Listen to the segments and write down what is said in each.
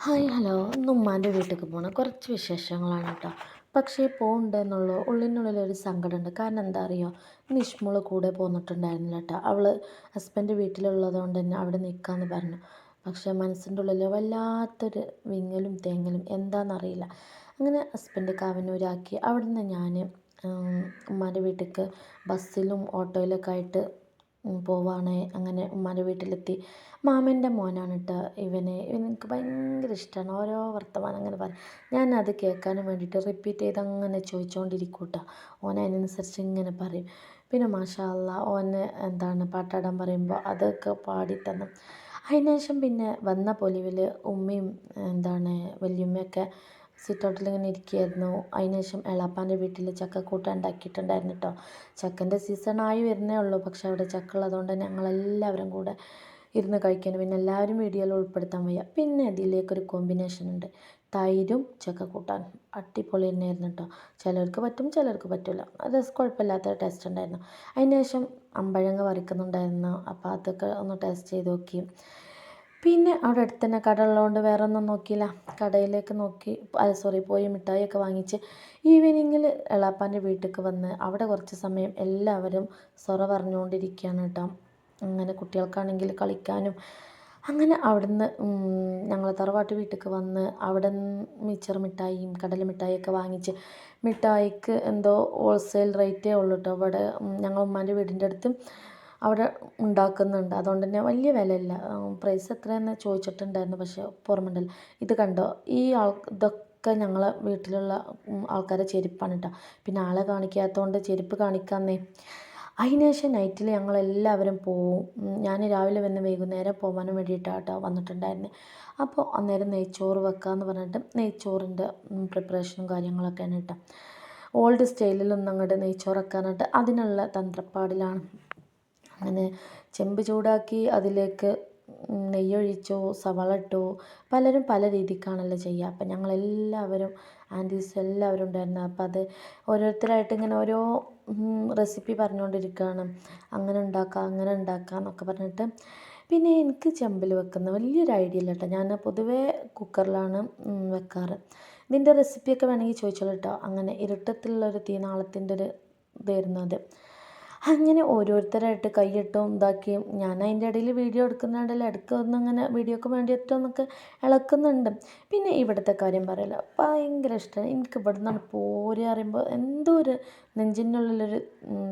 Hi hello ഇന്ന് ഉമ്മാൻ്റെ വീട്ടിലേക്ക് പോകണം കുറച്ച് വിശേഷങ്ങളാണ് കേട്ടോ. പക്ഷേ പോകണ്ടെന്നുള്ളൂ ഉള്ളിനുള്ളിലൊരു സങ്കടമുണ്ട്. കാരണം എന്താ അറിയോ, നിഷ്മോള് കൂടെ പോന്നിട്ടുണ്ടായിരുന്നില്ല കേട്ടോ. അവൾ ഹസ്ബൻഡ് വീട്ടിലുള്ളത് കൊണ്ട് തന്നെ അവിടെ നിൽക്കാമെന്ന് പറഞ്ഞു. പക്ഷേ മനസ്സിൻ്റെ ഉള്ളിൽ വല്ലാത്തൊരു വിങ്ങലും തേങ്ങലും എന്താണെന്നറിയില്ല. അങ്ങനെ ഹസ്ബൻഡ് കാവന്നൂരാക്കി. അവിടെ നിന്ന് ഞാൻ ഉമ്മാൻ്റെ വീട്ടിലേക്ക് ബസ്സിലും ഓട്ടോയിലൊക്കെ ആയിട്ട് പോവാണ്. അങ്ങനെ ഉമ്മാൻ്റെ വീട്ടിലെത്തി. മാമൻ്റെ മോനാണ് കേട്ടോ എനിക്ക് ഭയങ്കര ഇഷ്ടമാണ്. ഓരോ വർത്തമാനം അങ്ങനെ പറയും. ഞാനത് കേൾക്കാനും വേണ്ടിയിട്ട് റിപ്പീറ്റ് ചെയ്ത് അങ്ങനെ ചോദിച്ചുകൊണ്ടിരിക്കും കേട്ടോ. ഓൻ അതിനനുസരിച്ച് ഇങ്ങനെ പറയും. പിന്നെ മാഷാ അള്ളാ ഓന് പാട്ടാടാൻ പറയുമ്പോൾ അതൊക്കെ പാടിത്തന്നു. അതിന് ശേഷം പിന്നെ വന്ന പൊലിവിൽ ഉമ്മയും വല്യമ്മയൊക്കെ സിറ്റൗട്ടിൽ ഇങ്ങനെ ഇരിക്കുകയായിരുന്നു. അതിന് ശേഷം എളാപ്പാൻ്റെ വീട്ടിൽ ചക്കക്കൂട്ട ഉണ്ടാക്കിയിട്ടുണ്ടായിരുന്നു കേട്ടോ. ചക്കൻ്റെ സീസണായി വരുന്നേ ഉള്ളൂ. പക്ഷെ അവിടെ ചക്ക ഉള്ളതുകൊണ്ട് തന്നെ ഞങ്ങളെല്ലാവരും കൂടെ ഇരുന്ന് കഴിക്കാൻ. പിന്നെ എല്ലാവരും വീഡിയോയിൽ ഉൾപ്പെടുത്താൻ വയ്യ. പിന്നെ ഇതിലേക്കൊരു കോമ്പിനേഷൻ ഉണ്ട്, തൈരും ചക്കക്കൂട്ടാനും. അടിപൊളി തന്നെയായിരുന്നു കേട്ടോ. ചിലർക്ക് പറ്റും, ചിലർക്ക് പറ്റില്ല. അത് കുഴപ്പമില്ലാത്ത ടേസ്റ്റ് ഉണ്ടായിരുന്നു. അതിന് ശേഷം അമ്പഴങ്ങ പറിക്കുന്നുണ്ടായിരുന്നു. അപ്പോൾ അതൊക്കെ ഒന്ന് ടേസ്റ്റ് ചെയ്ത് നോക്കി. പിന്നെ അവിടെ അടുത്ത് തന്നെ കട ഉള്ളതുകൊണ്ട് വേറെ ഒന്നും നോക്കിയില്ല. കടയിലേക്ക് നോക്കി പോയി മിഠായിയൊക്കെ വാങ്ങിച്ച് ഈവനിങ്ങിൽ എളാപ്പാൻ്റെ വീട്ടിലേക്ക് വന്ന് അവിടെ കുറച്ച് സമയം എല്ലാവരും സൊറ പറഞ്ഞുകൊണ്ടിരിക്കുകയാണ് കേട്ടോ. അങ്ങനെ കുട്ടികൾക്കാണെങ്കിൽ കളിക്കാനും. അങ്ങനെ അവിടുന്ന് ഞങ്ങൾ തറവാട്ട് വീട്ടിലേക്ക് വന്ന് അവിടെ മിച്ചർ മിഠായിയും കടല മിഠായിയൊക്കെ വാങ്ങിച്ച്. മിഠായിക്ക് എന്തോ ഹോൾസെയിൽ റേറ്റേ ഉള്ളൂ കേട്ടോ. അവിടെ ഞങ്ങൾ ഉമ്മാൻ്റെ വീടിൻ്റെ അടുത്ത് അവിടെ ഉണ്ടാക്കുന്നുണ്ട്. അതുകൊണ്ട് തന്നെ വലിയ വിലയില്ല. പ്രൈസ് എത്രയെന്ന് ചോദിച്ചിട്ടുണ്ടായിരുന്നു, പക്ഷേ ഓർമ്മയുണ്ടല്ലോ. ഇത് കണ്ടോ, ഇതൊക്കെ ഞങ്ങളെ വീട്ടിലുള്ള ആൾക്കാരെ ചെരുപ്പാണ് കേട്ടോ. പിന്നെ ആളെ കാണിക്കാത്തതുകൊണ്ട് ചെരുപ്പ് കാണിക്കാമെന്നേ. അതിന് ശേഷം നൈറ്റിൽ ഞങ്ങളെല്ലാവരും പോവും. ഞാൻ രാവിലെ വന്ന് വൈകുന്നേരം പോകാനും വേണ്ടിയിട്ടാണ് കേട്ടോ വന്നിട്ടുണ്ടായിരുന്നത്. അപ്പോൾ അന്നേരം നെയ്ച്ചോറ് വെക്കാമെന്ന് പറഞ്ഞിട്ട് നെയ്ച്ചോറിൻ്റെ പ്രിപ്പറേഷനും കാര്യങ്ങളൊക്കെയാണ് കേട്ടോ. ഓൾഡ് സ്റ്റൈലിലൊന്നും അങ്ങോട്ട് നെയ്ച്ചോറ് വെക്കാനായിട്ട് അതിനുള്ള തന്ത്രപ്പാടിലാണ്. അങ്ങനെ ചെമ്പ് ചൂടാക്കി അതിലേക്ക് നെയ്യൊഴിച്ചു, സവാള ഇട്ടു. പലരും പല രീതിക്കാണല്ലോ ചെയ്യുക. അപ്പം ഞങ്ങളെല്ലാവരും ആൻറ്റീസ് എല്ലാവരും ഉണ്ടായിരുന്നു. അപ്പം അത് ഓരോരുത്തരായിട്ട് ഇങ്ങനെ ഓരോ റെസിപ്പി പറഞ്ഞുകൊണ്ടിരിക്കുകയാണ്. അങ്ങനെ ഉണ്ടാക്കാം, അങ്ങനെ ഉണ്ടാക്കാം എന്നൊക്കെ പറഞ്ഞിട്ട്. പിന്നെ എനിക്ക് ചെമ്പിൽ വെക്കുന്ന വലിയൊരു ഐഡിയ ഇല്ല കേട്ടോ. ഞാൻ പൊതുവേ കുക്കറിലാണ് വെക്കാറ്. ഇതിൻ്റെ റെസിപ്പിയൊക്കെ വേണമെങ്കിൽ ചോദിച്ചോളൂ കേട്ടോ. അങ്ങനെ ഇരുട്ടത്തിലുള്ളൊരു തീനാളത്തിൻ്റെ ഒരു ഇതായിരുന്നു അത്. അങ്ങനെ ഓരോരുത്തരായിട്ട് കൈയിട്ടും ഇതാക്കിയും ഞാൻ അതിൻ്റെ ഇടയിൽ വീഡിയോ എടുക്കുന്നുണ്ടല്ലോ. ഇടയ്ക്ക് ഒന്നിങ്ങനെ വീഡിയോക്ക് വേണ്ടിയിട്ടൊന്നൊക്കെ ഇളക്കുന്നുണ്ട്. പിന്നെ ഇവിടുത്തെ കാര്യം പറയില്ല, ഭയങ്കര ഇഷ്ടമാണ് എനിക്ക്. ഇവിടെ നിന്നാണ് പോരുക പറയുമ്പോൾ എന്തോ ഒരു നെഞ്ചിനുള്ളിലൊരു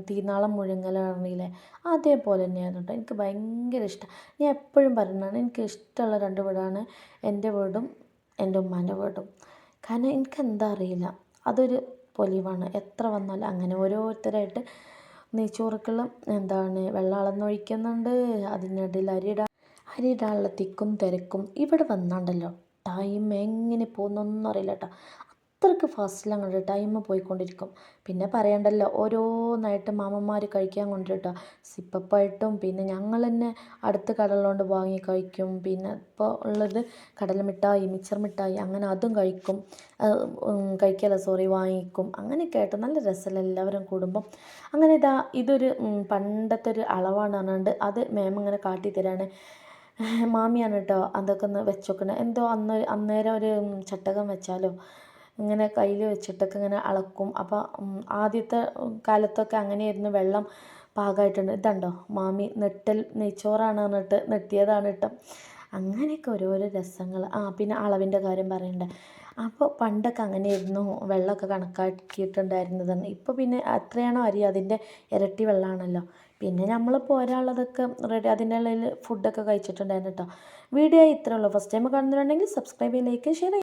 തീനാളം മുഴുങ്ങലാണെങ്കിലേ അതേപോലെ തന്നെയായിരുന്നു കേട്ടോ. എനിക്ക് ഭയങ്കര ഇഷ്ടം. ഞാൻ എപ്പോഴും പറയുന്നതാണ്, എനിക്ക് ഇഷ്ടമുള്ള രണ്ട് വീടാണ് എൻ്റെ വീടും എൻ്റെ ഉമ്മാൻ്റെ വീടും. കാരണം എനിക്കെന്താ അറിയില്ല, അതൊരു പൊലിവാണ്. എത്ര വന്നാലും അങ്ങനെ ഓരോരുത്തരായിട്ട് നെയ്ച്ചോറുക്കുള്ള വെള്ളം അളന്നൊഴിക്കുന്നുണ്ട്. അതിനിടയിൽ അരിയിടാനുള്ള തിക്കും തിരക്കും. ഇവിടെ വന്നാണ്ടല്ലോ ടൈം എങ്ങനെ പോകുന്നൊന്നും അറിയില്ല കേട്ടോ. അത്രയ്ക്ക് ഫാസ്റ്റിൽ അങ്ങോട്ട് ടൈം പോയിക്കൊണ്ടിരിക്കും. പിന്നെ പറയണ്ടല്ലോ, ഓരോന്നായിട്ട് മാമന്മാർ കഴിക്കാൻ കൊണ്ടുവരും. സിപ്പപ്പായിട്ടും പിന്നെ ഞങ്ങൾ തന്നെ അടുത്ത് കടലുകൊണ്ട് വാങ്ങി കഴിക്കും. പിന്നെ ഇപ്പോൾ ഉള്ളത് കടല മിഠായി, മിച്ചർ മിഠായി, അങ്ങനെ അതും കഴിക്കും. വാങ്ങിക്കും. അങ്ങനെയൊക്കെ ആയിട്ട് നല്ല രസമല്ല എല്ലാവരും കൂടുമ്പം. അങ്ങനെ ഇതൊരു പണ്ടത്തെ ഒരു അളവാണ് പറഞ്ഞുകൊണ്ട് അത് മേം ഇങ്ങനെ കാട്ടിത്തരാണ്. മാമിയാണ് കേട്ടോ അതൊക്കെ ഒന്ന് വെച്ചോക്കണേ. എന്തോ അന്നേരം ഒരു ചട്ടകം വെച്ചാലോ ഇങ്ങനെ കയ്യിൽ വെച്ചിട്ടൊക്കെ ഇങ്ങനെ അളക്കും. അപ്പോൾ ആദ്യത്തെ കാലത്തൊക്കെ അങ്ങനെയായിരുന്നു. വെള്ളം പാകമായിട്ടുണ്ട്. ഇതുണ്ടോ മാമി നെയ്ച്ചോറാണ് പറഞ്ഞിട്ട് നെട്ടിയതാണ് കേട്ടോ. അങ്ങനെയൊക്കെ ഓരോരോ രസങ്ങൾ. പിന്നെ അളവിൻ്റെ കാര്യം പറയണ്ടേ. അപ്പോൾ പണ്ടൊക്കെ അങ്ങനെയായിരുന്നു വെള്ളമൊക്കെ കണക്കാക്കിയിട്ടുണ്ടായിരുന്നതാണ്. ഇപ്പോൾ പിന്നെ എത്രയാണോ അരി അതിൻ്റെ ഇരട്ടി വെള്ളമാണല്ലോ. പിന്നെ നമ്മൾ പോരാനുള്ളതൊക്കെ റെഡി, അതിൻ്റെ ഉള്ളിൽ ഫുഡൊക്കെ കഴിച്ചിട്ടുണ്ടായിരുന്നു കേട്ടോ. വീഡിയോ ഇത്രേ ഉള്ളൂ. ഫസ്റ്റ് ടൈം കാണുന്നുണ്ടെങ്കിൽ സബ്സ്ക്രൈബ് ചെയ്യുക, ലൈക്ക്, ഷെയർ.